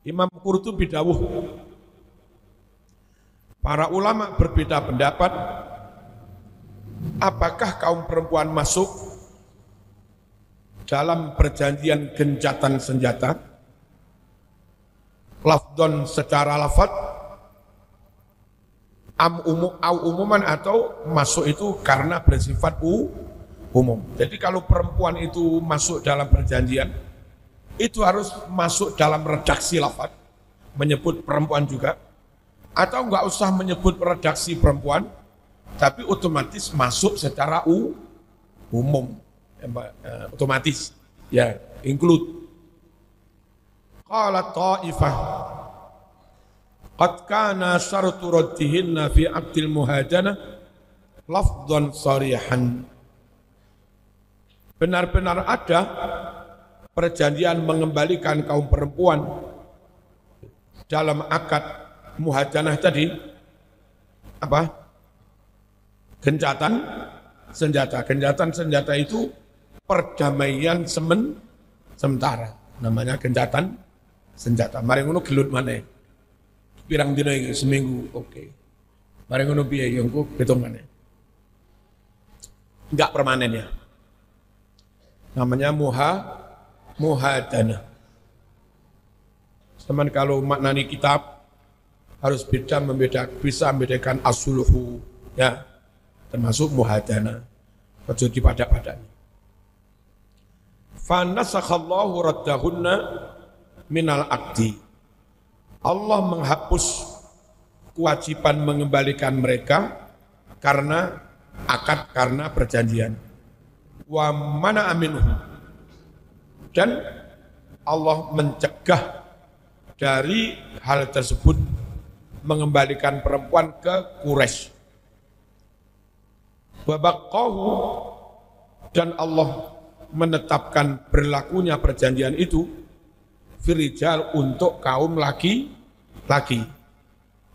Imam Qurtubi dawuh, para ulama berbeda pendapat apakah kaum perempuan masuk dalam perjanjian gencatan senjata lafdon secara lafad umuman atau masuk itu karena bersifat umum. Jadi kalau perempuan itu masuk dalam perjanjian itu harus masuk dalam redaksi lafad menyebut perempuan juga, atau enggak usah menyebut redaksi perempuan tapi otomatis masuk secara umum, otomatis ya, include. Qala ta'ifah qad kana syartu raddihinna fi aqdil muhadanah lafdhan sarihan. Benar-benar ada perjanjian mengembalikan kaum perempuan dalam akad muhadanah tadi, apa? Gencatan senjata. Gencatan senjata itu perdamaian sementara. Namanya gencatan senjata. Mari ngono gelut maneh. Pirang dina iki seminggu, oke. Mari ngono piye yo engko hitung maneh. Enggak permanen ya. Namanya muhadanah. Teman kalau maknani kitab harus bisa membedakan as-sulhu ya, termasuk muhadanah. Ojo dipadak-padani. Fa nasakhallahu raddahunna minal aqdi. Allah menghapus kewajiban mengembalikan mereka karena akad, karena perjanjian. Wa mana aminuh, dan Allah mencegah dari hal tersebut, mengembalikan perempuan ke Quraisy. Wa baqahu, dan Allah menetapkan berlakunya perjanjian itu firijal, untuk kaum laki-laki,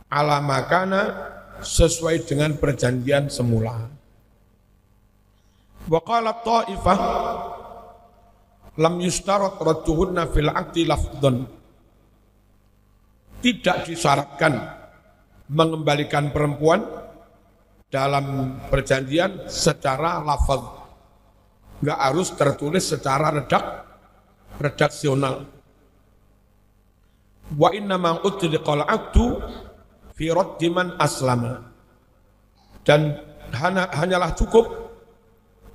ala makana, sesuai dengan perjanjian semula. Wa qalat ta'ifah lam yustarat radduhunna fil aqdi lafdhan. Tidak disyaratkan mengembalikan perempuan dalam perjanjian secara lafaz. Enggak harus tertulis secara redaksional. Wa inna ma utliqal aqdu fi raddi man aslama. Dan hanyalah cukup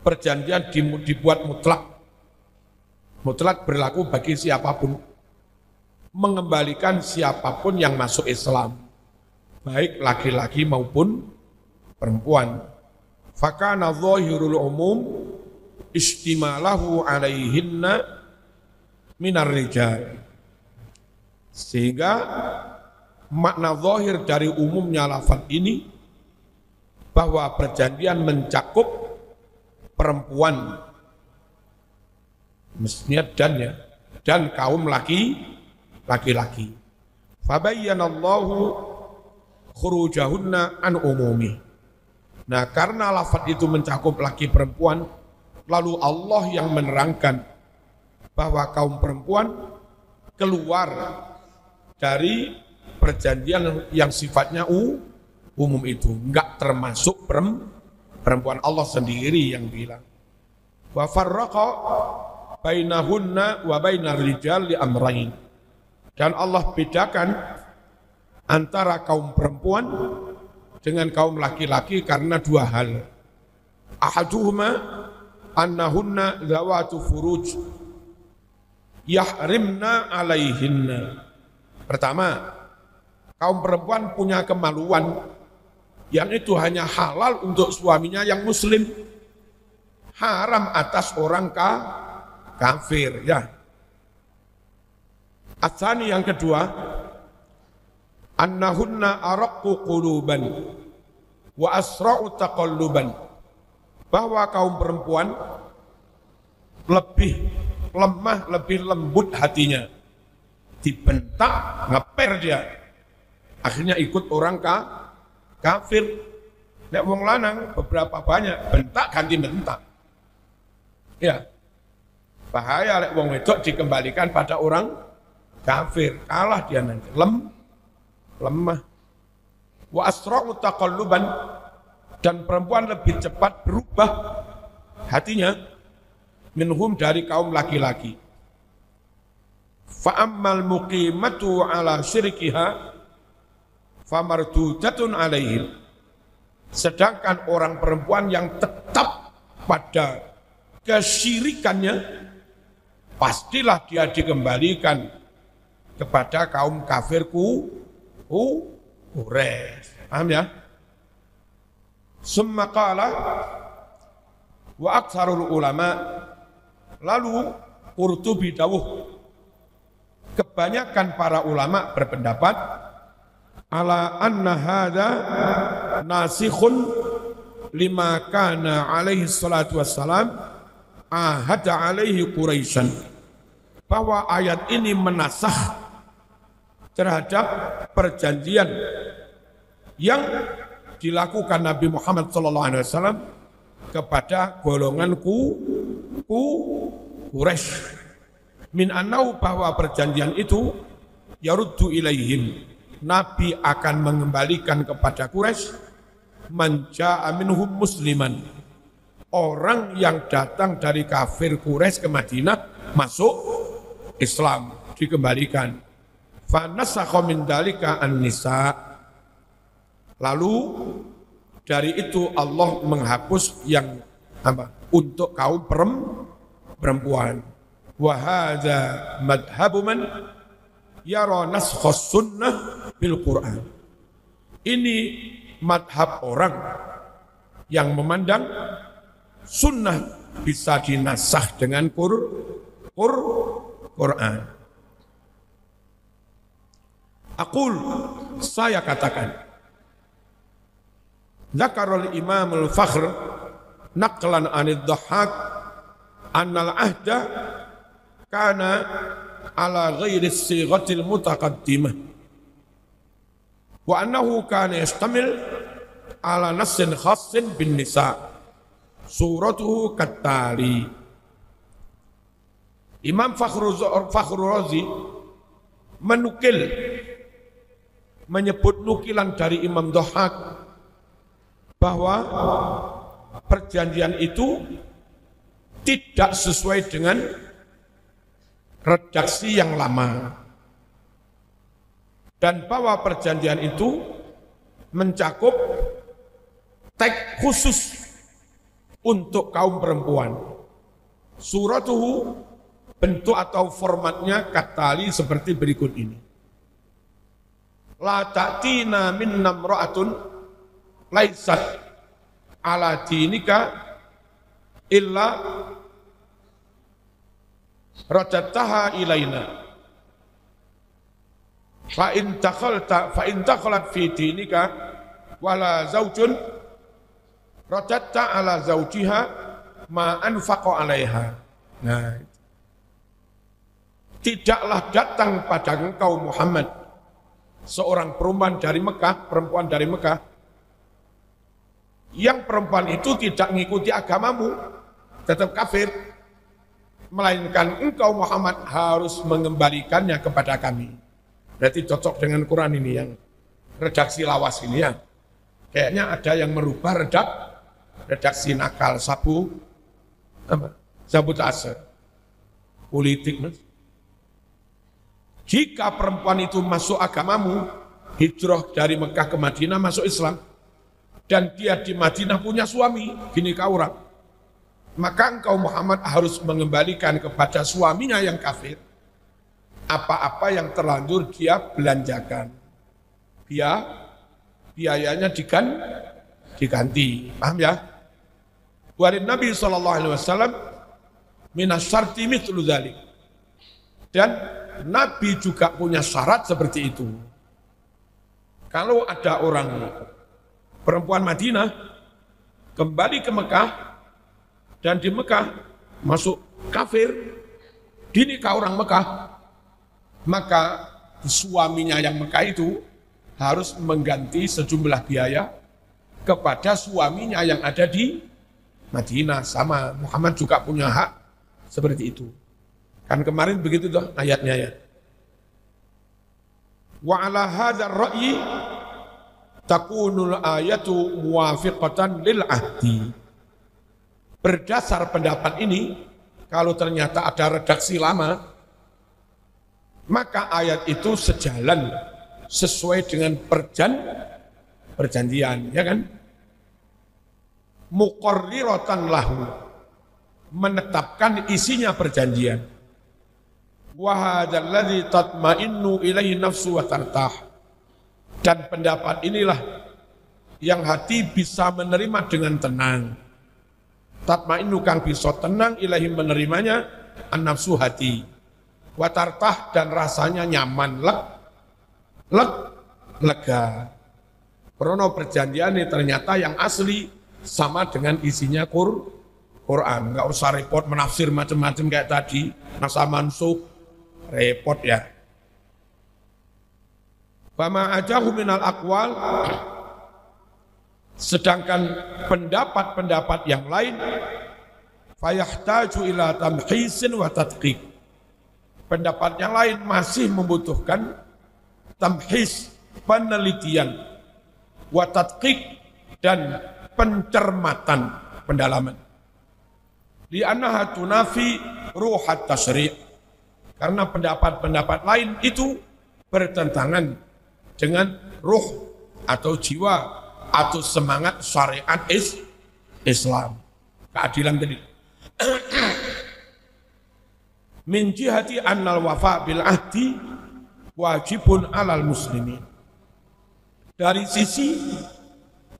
perjanjian dibuat mutlak. Mutlak berlaku bagi siapapun. Mengembalikan siapapun yang masuk Islam, baik laki-laki maupun perempuan. Fakana dhahirul umum istimalahu alaihinna minar rijal. Sehingga makna zahir dari umumnya lafaz ini bahwa perjanjian mencakup perempuan, mestinya dan kaum laki-laki. Fabayyanallahu khurujahunna an umumi. Nah, karena lafaz itu mencakup laki perempuan, lalu Allah yang menerangkan bahwa kaum perempuan keluar dari perjanjian yang sifatnya umum itu, enggak termasuk perempuan. Allah sendiri yang bilang. Wa farraqa bainahunna wa bainar rijal li amrayn. Dan Allah bedakan antara kaum perempuan dengan kaum laki-laki karena dua hal. Ahaduhuma annahunna zawatu furuj yahrimna alaihinna. Pertama, kaum perempuan punya kemaluan yang itu hanya halal untuk suaminya yang muslim, haram atas orang kafir ya. Atsani, yang kedua, annahunna araqqu quluban wa asra'u taqalluban, bahwa kaum perempuan lebih lemah, lebih lembut hatinya, dibentak ngeper dia, akhirnya ikut orang kafir. Nek wong lanang beberapa banyak bentak ganti bentak ya, bahaya lek wong wedok dikembalikan pada orang kafir, kalah dia nanti, lemah. Wa asra'u taqalluban, dan perempuan lebih cepat berubah hatinya minhum dari kaum laki-laki. Fa ammal muqimatu ala syirkiha famardudatun alaihim. Sedangkan orang perempuan yang tetap pada kesyirikannya, pastilah dia dikembalikan kepada kaum kafirku Quraisy. Paham ya? Summa qala wa aktsarul ulama, lalu Qurtubi dawuh, kebanyakan para ulama berpendapat ala anna hadza nasikhun lima kana alaihi salatu wassalam ahada alaihi Quraisyan, bahwa ayat ini menasakh terhadap perjanjian yang dilakukan Nabi Muhammad SAW kepada golongan Quraisy, min annahu, bahwa perjanjian itu yaruddu ilaihim, Nabi akan mengembalikan kepada Quraisy man jaa'a minhum musliman, orang yang datang dari kafir Quraisy ke Madinah masuk Islam, dikembalikan. Fa nasakha min dalika an-nisa, lalu dari itu Allah menghapus yang untuk kaum perempuan. Wa hadza madhhabu man yara naskhas sunnah bil Qur'an. Ini madhab orang yang memandang sunnah bisa dinasakh dengan Qur'an. Aqul, saya katakan, Zakarul Imam al-Fakhr naqlan anid Dhahhak annal ahda kana ala ghairi sighatil mutaqaddimah wa annahu kana yastamil ala nassin khassin bin nisa suratuhu kattali. Imam Fakhrul Razi menyebut nukilan dari Imam Dhahhak bahwa perjanjian itu tidak sesuai dengan redaksi yang lama, dan bahwa perjanjian itu mencakup teks khusus untuk kaum perempuan. Suratuhu, bentuk atau formatnya katali seperti berikut ini. La ta'tina minna imra'atun laisat ala dinika illa rajattaha ilaina fa in takhalat fi dinika wala zaujun rajatta ala zaujiha ma anfaqa alaiha. Nah, tidaklah datang pada engkau Muhammad seorang perempuan dari Mekah, yang perempuan itu tidak mengikuti agamamu, tetap kafir, melainkan engkau Muhammad harus mengembalikannya kepada kami. Berarti cocok dengan Quran ini yang redaksi lawas ini ya. Kayaknya ada yang merubah redaksi nakal sabu tasir politik, mas. Jika perempuan itu masuk agamamu, hijrah dari Mekah ke Madinah masuk Islam, dan dia di Madinah punya suami, gini kau orang, maka engkau Muhammad harus mengembalikan kepada suaminya yang kafir apa-apa yang terlanjur dia belanjakan. Biayanya diganti. Paham ya? Warid Nabi SAW minasyarti mithlu dzalik. Dan Nabi juga punya syarat seperti itu. Kalau ada orang perempuan Madinah kembali ke Mekah dan di Mekah masuk kafir, dinikah orang Mekah, maka suaminya yang Mekah itu harus mengganti sejumlah biaya kepada suaminya yang ada di Madinah. Sama Muhammad juga punya hak seperti itu. Kan kemarin begitu toh ayatnya ya. Wa ala hadzal ra'yi takunul ayatu muwafiqatan lil ahdi. Berdasar pendapat ini, kalau ternyata ada redaksi lama, maka ayat itu sejalan sesuai dengan perjanjian, ya kan? Muqarriratan lahu, menetapkan isinya perjanjian. Wa hadzal ladzi tatma'innu ilaihi nafsu wa tartah. Dan pendapat inilah yang hati bisa menerima dengan tenang. Tatma'innu kang bisa tenang ilaihi menerimanya an-nafsu hati. Wa tartah dan rasanya nyaman, lega. Karena perjanjian ini ternyata yang asli sama dengan isinya Quran. Enggak usah repot menafsir macam-macam kayak tadi, nasa mansukh, repot ya. Fama ajahu minal aqwal, sedangkan pendapat-pendapat yang lain fayahtaju ila tamhisin wa tadqiq. Pendapat yang lain masih membutuhkan tamhis, penelitian, wa tadqiq, dan pencermatan, pendalaman. Li'annaha tunafi ruhat tasyri'. Karena pendapat-pendapat lain itu bertentangan dengan ruh atau jiwa atau semangat syariat Islam. Keadilan tadi. Min jihati annal wafa bil ahdi wajibun alal muslimin. Dari sisi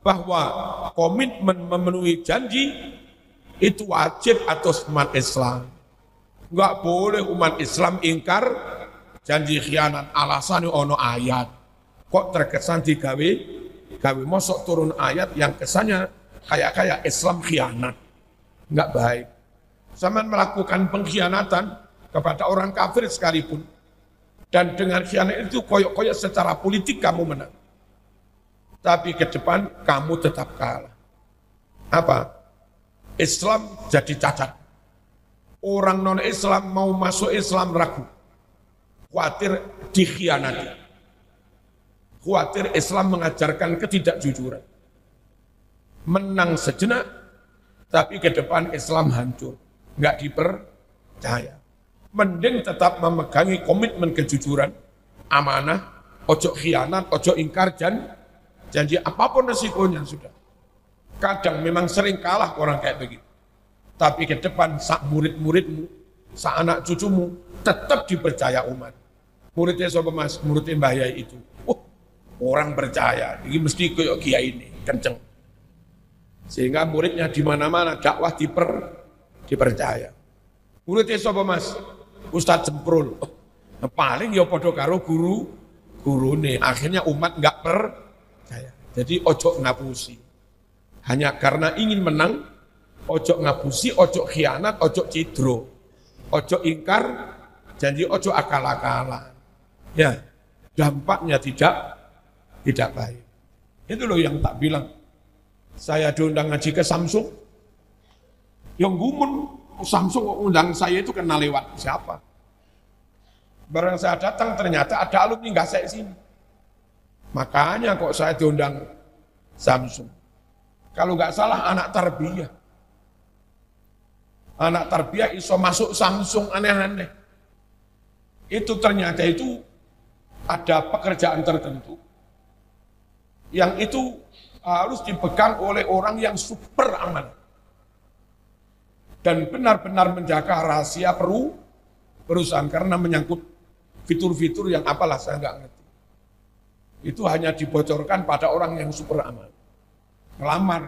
bahwa komitmen memenuhi janji itu wajib atas umat Islam. Enggak boleh umat Islam ingkar janji khianat, alasannya ono ayat. Kok terkesan digawe mosok turun ayat yang kesannya kayak Islam khianat. Enggak baik. Zaman melakukan pengkhianatan kepada orang kafir sekalipun, dan dengan khianat itu koyok-koyok secara politik kamu menang, tapi ke depan kamu tetap kalah. Apa? Islam jadi cacat. Orang non-Islam mau masuk Islam ragu, khawatir dikhianati, khawatir Islam mengajarkan ketidakjujuran. Menang sejenak, tapi ke depan Islam hancur, nggak dipercaya. Mending tetap memegangi komitmen kejujuran, amanah, ojo khianat, ojo ingkar janji apapun resikonya sudah. Kadang memang sering kalah orang kayak begitu. Tapi ke depan sak murid-muridmu, sak anak cucumu tetap dipercaya umat. Muridnya sobat mas, muridnya Mbah Yai itu. Orang percaya, ini mesti kayak kiai ini, kenceng. Sehingga muridnya di mana-mana dakwah dipercaya. Muridnya sobat mas, Ustadz Jemprul. Paling ya podo karo guru nih. Akhirnya umat nggak percaya. Jadi ojo ngapusi. Hanya karena ingin menang, ojo ngapusi, ojo khianat, ojo cidro, ojo ingkar, janji ojo akal-akalan. Ya, dampaknya tidak baik. Itu loh yang tak bilang. Saya diundang ngaji ke Samsung, yang gumun Samsung undang saya itu kenal lewat siapa? Barang saya datang ternyata ada alumni nggak saya sini. Makanya kok saya diundang Samsung. Kalau nggak salah anak tarbiyah. Anak tarbiyah iso masuk Samsung aneh-aneh. Itu ternyata itu ada pekerjaan tertentu yang itu harus dipegang oleh orang yang super aman dan benar-benar menjaga rahasia perusahaan karena menyangkut fitur-fitur yang apalah saya nggak ngerti. Itu hanya dibocorkan pada orang yang super aman. Ngelamar.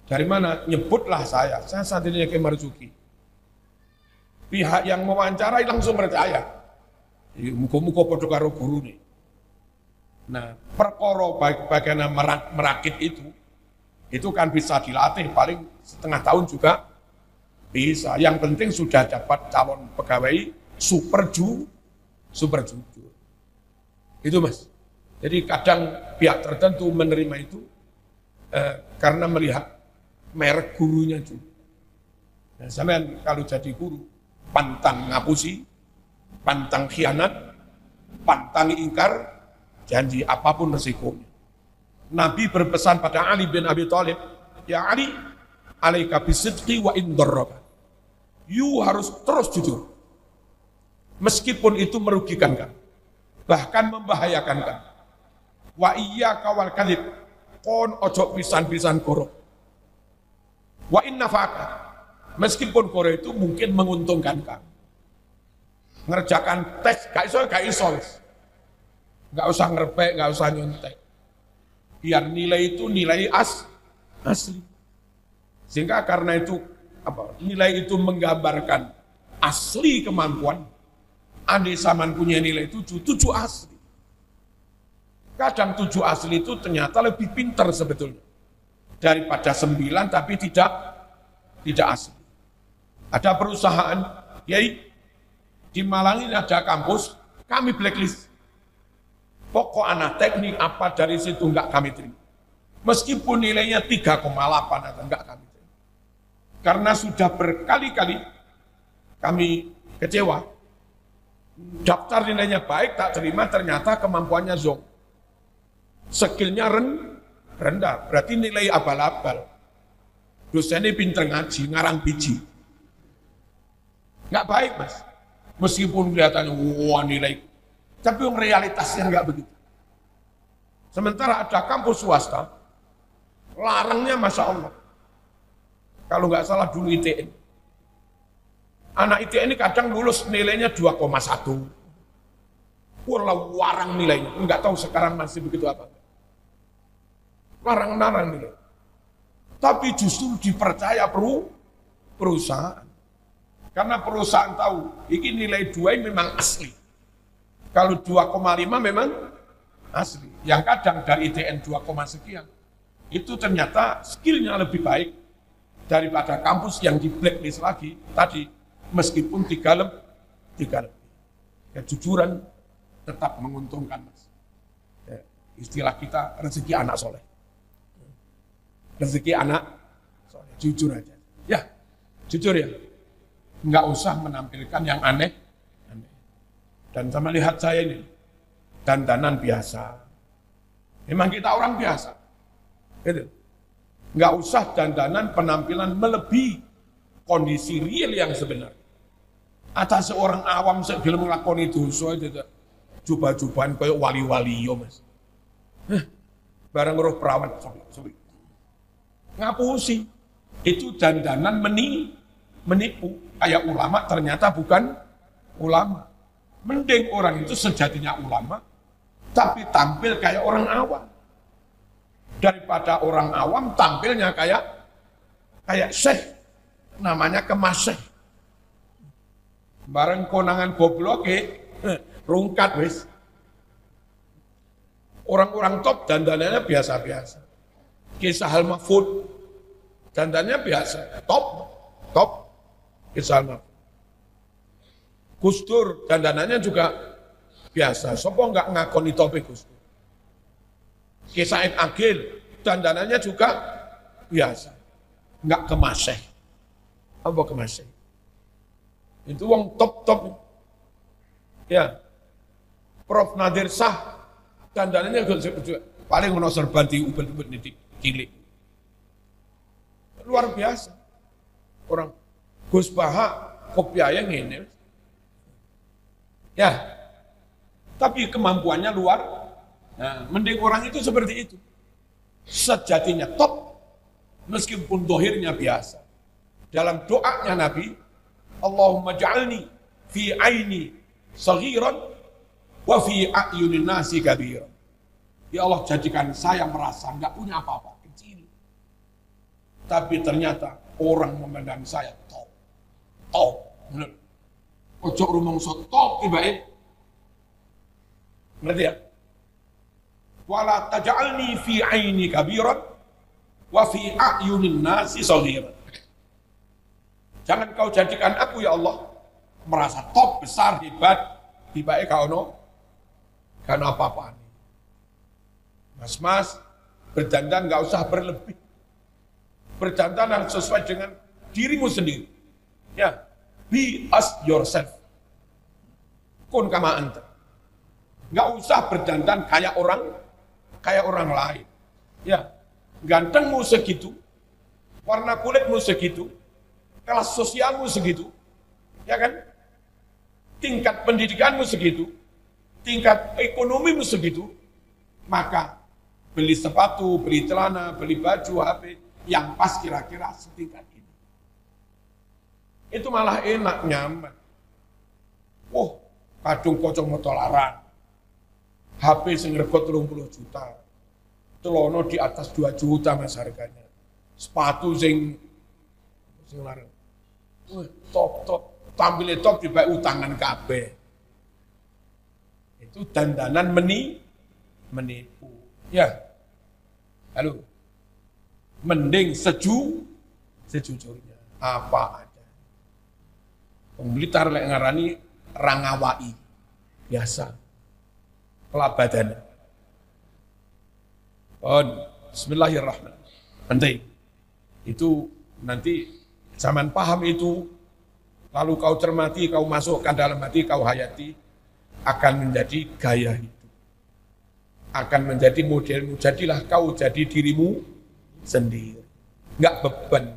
Dari mana? Nyebutlah saya santrinya Kiai Marzuki. Pihak yang mewawancarai langsung percaya. Muka-muka podo karo guru nih. Nah, perkara bagaimana merakit itu kan bisa dilatih paling setengah tahun juga bisa. Yang penting sudah dapat calon pegawai super jujur. Itu mas. Jadi kadang pihak tertentu menerima itu karena melihat merek gurunya juga. Nah, sampean kalau jadi guru pantang ngapusi, pantang khianat, pantangi ingkar janji apapun resikonya. Nabi berpesan pada Ali bin Abi Thalib, ya Ali, alaika bisidqi wa in darraka. You harus terus jujur. Meskipun itu merugikan kan, bahkan membahayakan kan. Wa iyyaka wal kadhib, kon ojo pisan-pisan korup. Wa in nafaka, meskipun korup itu mungkin menguntungkan kan. Ngerjakan tes, gak iso. Gak usah ngerpek, gak usah nyontek. Biar nilai itu nilai asli. Sehingga karena itu nilai itu menggambarkan asli kemampuan. Andai zaman punya nilai 7 asli. Kadang 7 asli itu ternyata lebih pintar sebetulnya daripada 9 tapi tidak asli. Ada perusahaan, yaitu di Malang ini ada kampus, kami blacklist. Pokok anak teknik apa dari situ enggak kami terima. Meskipun nilainya 3,8 atau enggak kami terima. Karena sudah berkali-kali kami kecewa. Daftar nilainya baik, tak terima, ternyata kemampuannya zong. Skillnya rendah, berarti nilai abal-abal. Dosennya pinter ngaji, ngarang biji. Enggak baik, Mas. Meskipun kelihatannya, wah nilai. Tapi yang realitasnya enggak begitu. Sementara ada kampus swasta, larangnya Masya Allah. Kalau nggak salah dulu ITN. Anak ITN ini kadang lulus nilainya 2,1. Wah, warang nilainya. Enggak tahu sekarang masih begitu apa. Larang-larang nilai. Tapi justru dipercaya perusahaan. Karena perusahaan tahu, ini nilai 2 ini memang asli. Kalau 2,5 memang asli. Yang kadang dari ITN 2, sekian. Itu ternyata skillnya lebih baik daripada kampus yang di blacklist lagi tadi. Meskipun 3 lebih. Kejujuran tetap menguntungkan, Mas. Ya, istilah kita rezeki anak soleh. Rezeki anak soleh. Jujur aja. Ya, jujur ya. Nggak usah menampilkan yang aneh. Dan sama lihat saya ini, dandanan biasa. Memang kita orang biasa. Gitu. Nggak usah dandanan penampilan melebihi kondisi real yang sebenarnya. Atas seorang awam sebelum melakukan itu, soalnya jubah-jubahan kayak wali-wali yo Mas. Barang roh perawat, sorry. Ngapusi. Itu dandanan menipu. Kayak ulama ternyata bukan ulama. Mending orang itu sejatinya ulama, tapi tampil kayak orang awam. Daripada orang awam tampilnya kayak syekh, namanya kemas syekh. Bareng konangan goblok, rungkat wis. Orang-orang top dandanannya biasa-biasa. Kisah Al-Mahfud, dandannya biasa, top. Kisah Al-Mahfud. Gus Dur dandanannya juga biasa. Sopo enggak ngakoni topi Gus Dur. Ki Said Agil dandanannya juga biasa. Enggak kemaseh. Apa kemaseh? Itu wong top. Ya. Prof Nadir Shah dandanannya juga paling ono serban di ubet-ubet nitik cilik. Luar biasa. Orang Gus Baha kopiahnya ngene. Ya, tapi kemampuannya luar. Nah, mending orang itu seperti itu. Sejatinya top, meskipun dohirnya biasa. Dalam doanya Nabi, Allahumma ja'alni fi aini saghiran wa fi a'yunin nasi kabiran. Ya Allah, jadikan saya merasa enggak punya apa-apa, kecil. Tapi ternyata orang memandang saya top. Benar. Ojo rumangsa top tibae. Ngerti ya? Wala taj'alni fi aini kabiran wa fi a'yunin nasi saghiran. Jangan kau jadikan aku ya Allah merasa top, besar, hebat, tibae kau karena apa-apaan. Mas, berdandan enggak usah berlebih. Berdandan harus sesuai dengan dirimu sendiri. Ya. Be as yourself. Kun kama anta. nggak usah berdandan kayak orang lain. Ya, gantengmu segitu, warna kulitmu segitu, kelas sosialmu segitu, ya kan? Tingkat pendidikanmu segitu, tingkat ekonomimu segitu, maka beli sepatu, beli celana, beli baju, HP yang pas kira-kira setingkat ini. Itu malah enak, nyaman. Kadung kocok motolaran, HP sing rego 30 juta, celono di atas 2 juta mas harganya, sepatu sing larang, top, tampilnya top dibaik utangan kabeh. Itu dandanan menipu. Ya, halo, mending sejujurnya apa aja. Blitar lek ngarani rangawai biasa, pelabadan. Bismillahirrahmanirrahim. Penting. Itu nanti zaman paham itu, lalu kau cermati, kau masukkan dalam hati, kau hayati, akan menjadi gaya hidup. Akan menjadi modelmu. Jadilah kau jadi dirimu sendiri. Enggak beban.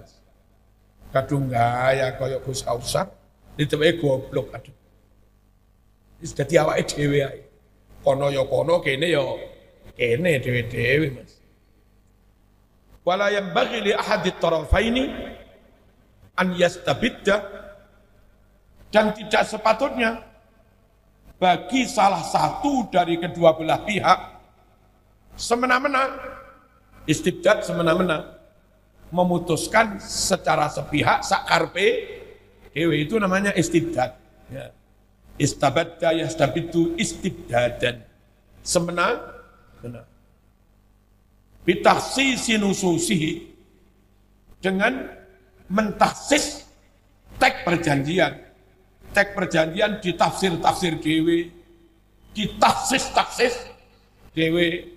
Kadung gaya koyok Gus Kausar, diteweke goblok aduh. Wis dadi awake dhewe ae. Kono ya kono, kene ya kene dhewe-dhewe, Mas. Wala yanbaghi li ahadi tarafaini an yastabidda, dan tidak sepatutnya bagi salah satu dari kedua belah pihak semena-mena, istibdad semena-mena, memutuskan secara sepihak sakarpe dewe, itu namanya istibdad. Ya. Istabadda yastabiddu istibdadan, semena-mena. Bitahsisi nususihi, dengan mentahsis teks perjanjian. Teks perjanjian ditafsir-tafsir dewe, ditahsis-taksis dewe,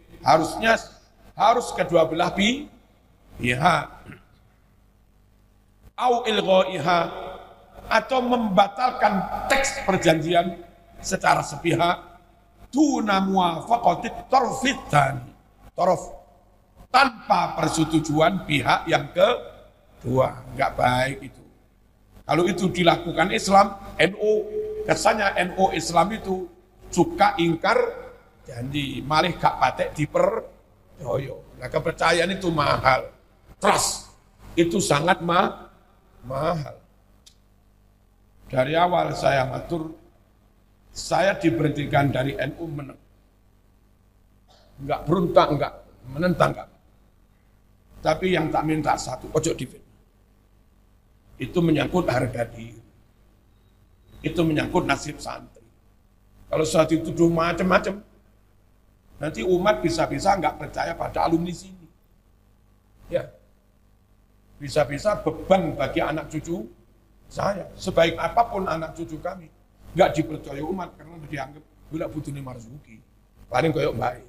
harus kedua belah pihak. Au ilghaiha, atau membatalkan teks perjanjian secara sepihak, duna muwafaqati tarfid tsani, tanpa persetujuan pihak yang kedua. Enggak baik itu. Kalau itu dilakukan Islam, NU, kesannya NU Islam itu suka ingkar janji, malih gak patek dipercaya. Nah, kepercayaan itu mahal. Trust itu sangat mahal. Dari awal saya matur, saya diberhentikan dari NU menang. Enggak berontak, enggak menentang, enggak. Tapi yang tak minta satu, ojo difitnah. Itu menyangkut harga diri. Itu menyangkut nasib santri. Kalau saat dituduh macam-macam, nanti umat bisa-bisa enggak percaya pada alumni sini. Ya, bisa-bisa beban bagi anak cucu saya. Sebaik apapun anak cucu kami, enggak dipercaya umat karena dianggap gula butuh marzuki. Paling koyok baik.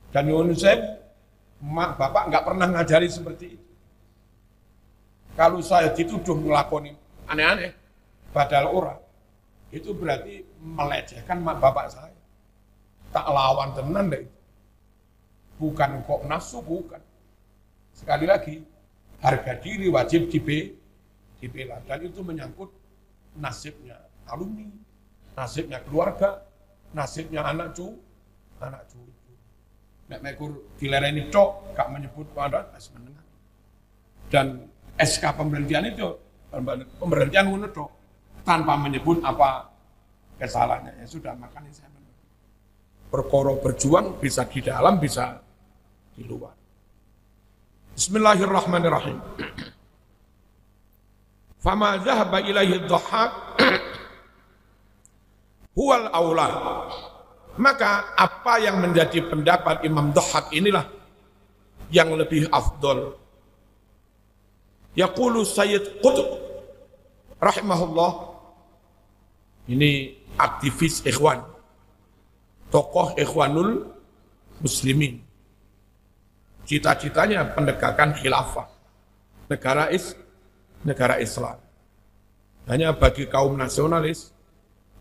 Dan nyuwun sewu, mak bapak enggak pernah ngajari seperti itu. Kalau saya dituduh ngelakoni aneh-aneh, padahal orang, itu berarti melecehkan mak bapak saya. Tak lawan tenan deh. Bukan kok nafsu, bukan. Sekali lagi, harga diri wajib dibela. Dan itu menyangkut nasibnya alumni, nasibnya keluarga, nasibnya anak cucu. Nek mekur dilereni tok, gak menyebut pada menengah. Dan SK pemberhentian itu, pemberhentian ngono tok, tanpa menyebut apa kesalahannya. Ya sudah, makanya saya menurut. Perkara berjuang bisa di dalam, bisa di luar. Bismillahirrahmanirrahim. Fama zahaba ilaihi dhahhak huwal aula. Maka apa yang menjadi pendapat Imam Dhahhak inilah yang lebih afdol. Yaqulu Sayyid Qutb rahimahullah, ini aktivis ikhwan, tokoh ikhwanul muslimin, cita-citanya penegakan khilafah, negara Islam. Hanya bagi kaum nasionalis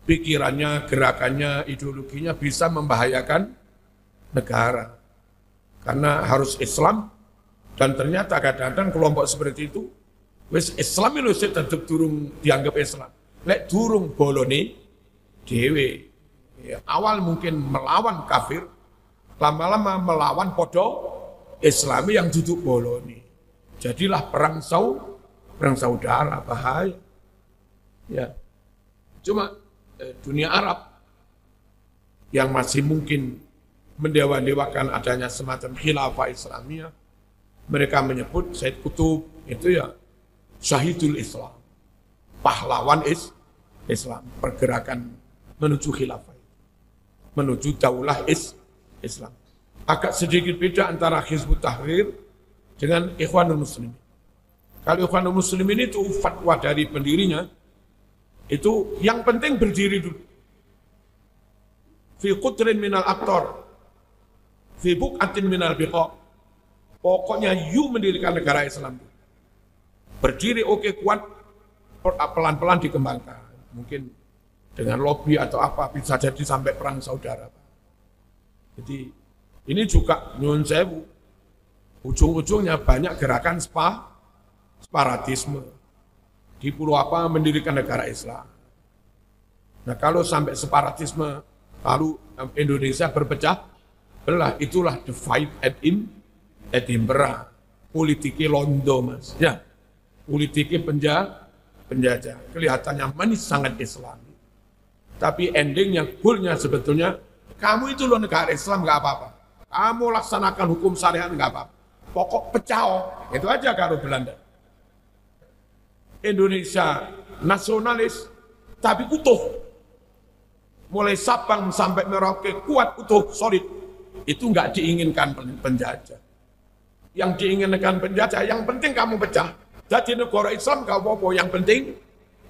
pikirannya, gerakannya, ideologinya bisa membahayakan negara. Karena harus Islam, dan ternyata kadang-kadang kelompok seperti itu, wis Islam itu tetap durung dianggap Islam. Lek durung bolone dewe. Ya, awal mungkin melawan kafir, lama-lama melawan podo Islami yang duduk bolone. Jadilah perang saudara, bahaya. Ya. Cuma dunia Arab yang masih mungkin mendewa-dewakan adanya semacam khilafah Islamiyah, mereka menyebut Said Qutb itu ya syahidul Islam, pahlawan Islam, pergerakan menuju khilafah, menuju daulah Islam. Agak sedikit beda antara Hizbut Tahrir dengan Ikhwanul Muslimin. Kalau Ikhwanul Muslimin itu fatwa dari pendirinya, itu yang penting berdiri dulu. Fi qutrin minal aktor, fi buqatin minal biqa. Pokoknya you mendirikan negara Islam. Berdiri oke, kuat, pelan-pelan dikembangkan. Mungkin dengan lobby atau apa, bisa jadi sampai perang saudara. Jadi ini juga nyuwun sewu. Ujung-ujungnya banyak gerakan separatisme. Di pulau apa mendirikan negara Islam. Nah kalau sampai separatisme, lalu Indonesia berpecah belah, itulah the fight at Edinburgh, politiki Londo mas, ya, politiki penjajah, kelihatannya manis sangat Islami, tapi endingnya, goalnya sebetulnya, kamu itu loh negara Islam nggak apa-apa, kamu laksanakan hukum syariat nggak apa-apa, pokok pecah, itu aja kalau Belanda. Indonesia nasionalis, tapi utuh, mulai Sabang sampai Merauke kuat, utuh, solid, itu nggak diinginkan penjajah. Yang diinginkan penjajah, yang penting kamu pecah. Jadi negara Islam gak apa-apa, yang penting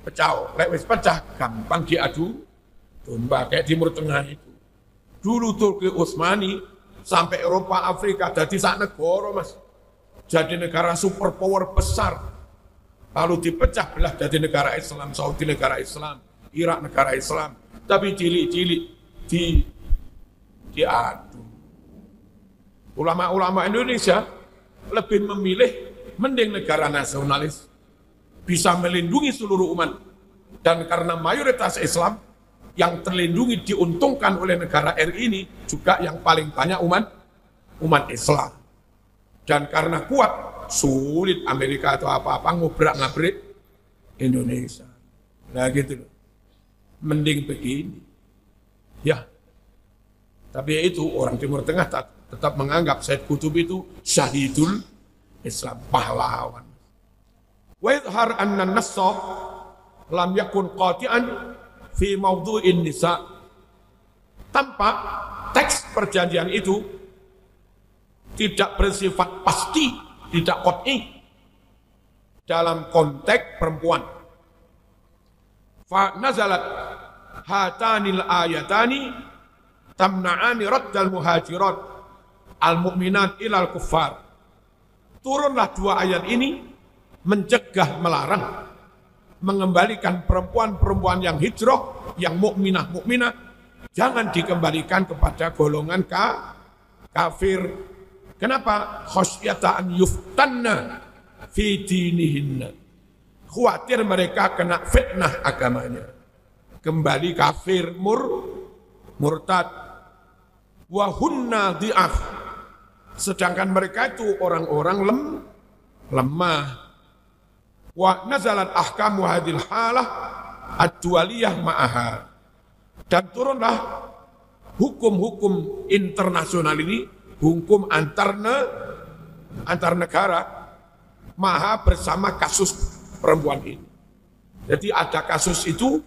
pecah. Lewis pecah, gampang diadu domba kayak Timur Tengah itu. Dulu Turki Utsmani sampai Eropa, Afrika, jadi sak negara mas. Jadi negara superpower besar. Lalu dipecah belah jadi negara Islam, Saudi negara Islam, Irak negara Islam. Tapi cilik-cilik diadu. Ulama-ulama Indonesia lebih memilih mending negara nasionalis, bisa melindungi seluruh umat, dan karena mayoritas Islam yang terlindungi diuntungkan oleh negara RI ini juga yang paling banyak umat Islam, dan karena kuat sulit Amerika atau apa-apa ngobrak-ngabrik Indonesia. Nah gitu loh, mending begini ya. Tapi ya itu orang Timur Tengah tetap menganggap Said Qutb itu syahidul Islam, pahlawan. Wa idhar anna an-nassa lam yakun qati'an fi mawdu'in nisa. Tampak teks perjanjian itu tidak bersifat pasti, tidak qat'i dalam konteks perempuan. Fa nazalat hatanil ayatani tamna'ani raddal muhajirat al-mu'minat ilal kuffar. Turunlah dua ayat ini mencegah, melarang, mengembalikan perempuan-perempuan yang hijrah, yang mukminah, jangan dikembalikan kepada golongan kafir. Kenapa? Khasyata an yuftanna fi dinihinna. Khawatir mereka kena fitnah agamanya. Kembali kafir, murtad. Wa hunna dhi'af, sedangkan mereka itu orang-orang lemah. Wa nazalat ahkamu hadil halah ad-dualiyah ma'aha, dan turunlah hukum-hukum internasional ini, hukum antar negara maha bersama kasus perempuan ini. Jadi ada kasus itu,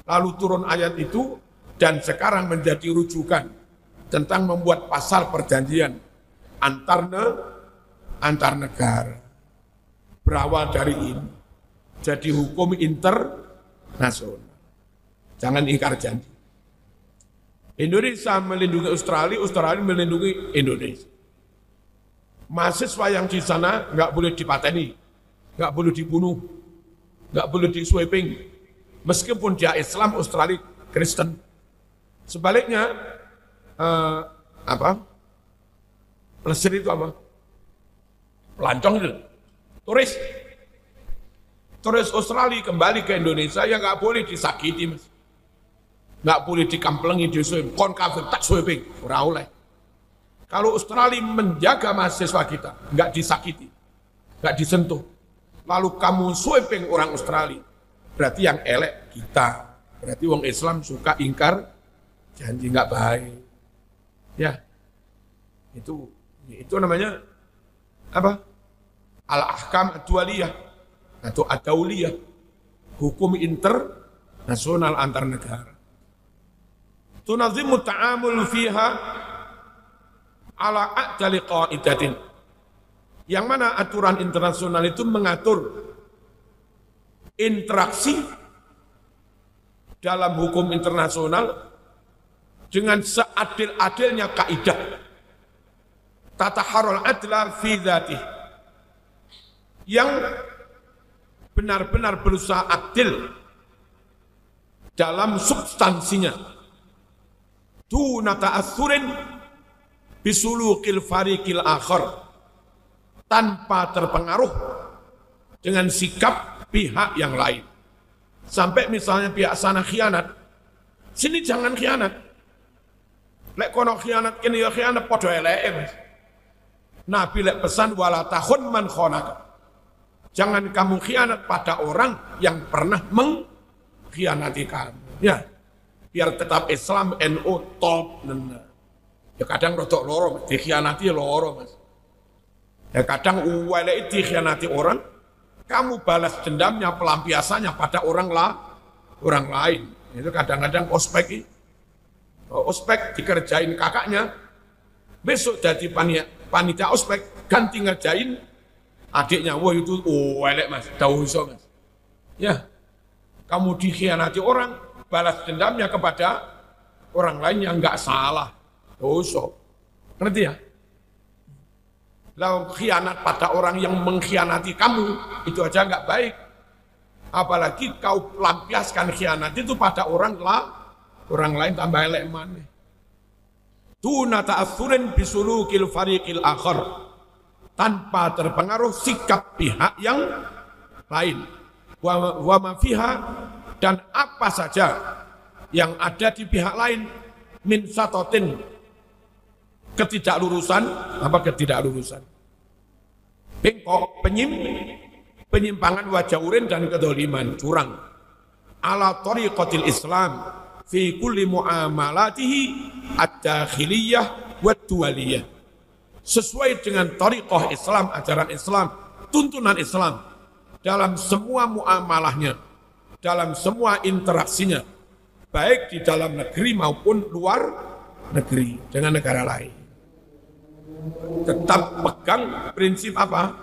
lalu turun ayat itu, dan sekarang menjadi rujukan tentang membuat pasal perjanjian antar negara. Berawal dari ini. Jadi hukum internasional. Jangan ingkar janji. Indonesia melindungi Australia, Australia melindungi Indonesia. Mahasiswa yang di sana nggak boleh dipateni, nggak boleh dibunuh, nggak boleh di-sweeping. Meskipun dia Islam, Australia Kristen. Sebaliknya Plesir itu apa? Pelancong itu. Turis Australia kembali ke Indonesia ya nggak boleh disakiti, Mas. Nggak boleh dikamplengi, disuim, kon kafir tak sweeping, ora oleh. Kalau Australia menjaga mahasiswa kita, nggak disakiti, nggak disentuh. Lalu kamu sweeping orang Australia, berarti yang elek kita. Berarti wong Islam suka ingkar janji, nggak baik. Ya, itu namanya apa? Al-ahkam ad-dualiyah atau ad-dauliyah, hukum internasional antar negara. Tunazimu ta'amul fiha ala a'dali qaidatin. Yang mana aturan internasional itu mengatur interaksi dalam hukum internasional dengan seadil-adilnya kaidah. Tataharul adla fi dzatih. Yang benar-benar berusaha adil dalam substansinya. Duna ta'atsurin bisulukil fariqil akhar, tanpa terpengaruh dengan sikap pihak yang lain. Sampai misalnya pihak sana khianat, sini jangan khianat. Lek kono khianat kini ya khianat podo eleke, Mas. Nabi lek pesan wala takhun man khonaka. Jangan kamu khianat pada orang yang pernah mengkhianati kamu. Ya, biar tetap Islam NU top. Ya kadang rotok loro, dikhianati loro, Mas. Ya kadang uwele dikhianati orang, kamu balas dendamnya, pelampiasannya pada orang lain. Itu kadang-kadang ospek dikerjain kakaknya, besok jadi panitia ospek ganti ngerjain adiknya. Wah itu elek, Mas, dauso, Mas. Ya, kamu dikhianati orang, balas dendamnya kepada orang lain yang nggak salah, dosa. Ngerti ya? Lalu khianat pada orang yang mengkhianati kamu, itu aja nggak baik. Apalagi kau lampiaskan khianat itu pada orang lain, tambah elek maneh. Tuna ta'atsurin bisulukil fariqil akhar, tanpa terpengaruh sikap pihak yang lain. Wa ma fiha, dan apa saja yang ada di pihak lain, min satotin, ketidaklurusan, bengkok, penyimpangan, wajaurin dan kedoliman, curang. Ala tariqatil Islam fi kulli muamalatihi ad-dakhiliyah wa dualiyah. Sesuai dengan tariqah Islam, ajaran Islam, tuntunan Islam dalam semua muamalahnya, dalam semua interaksinya, baik di dalam negeri maupun luar negeri dengan negara lain. Tetap pegang prinsip apa?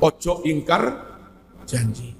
Ojo ingkar janji.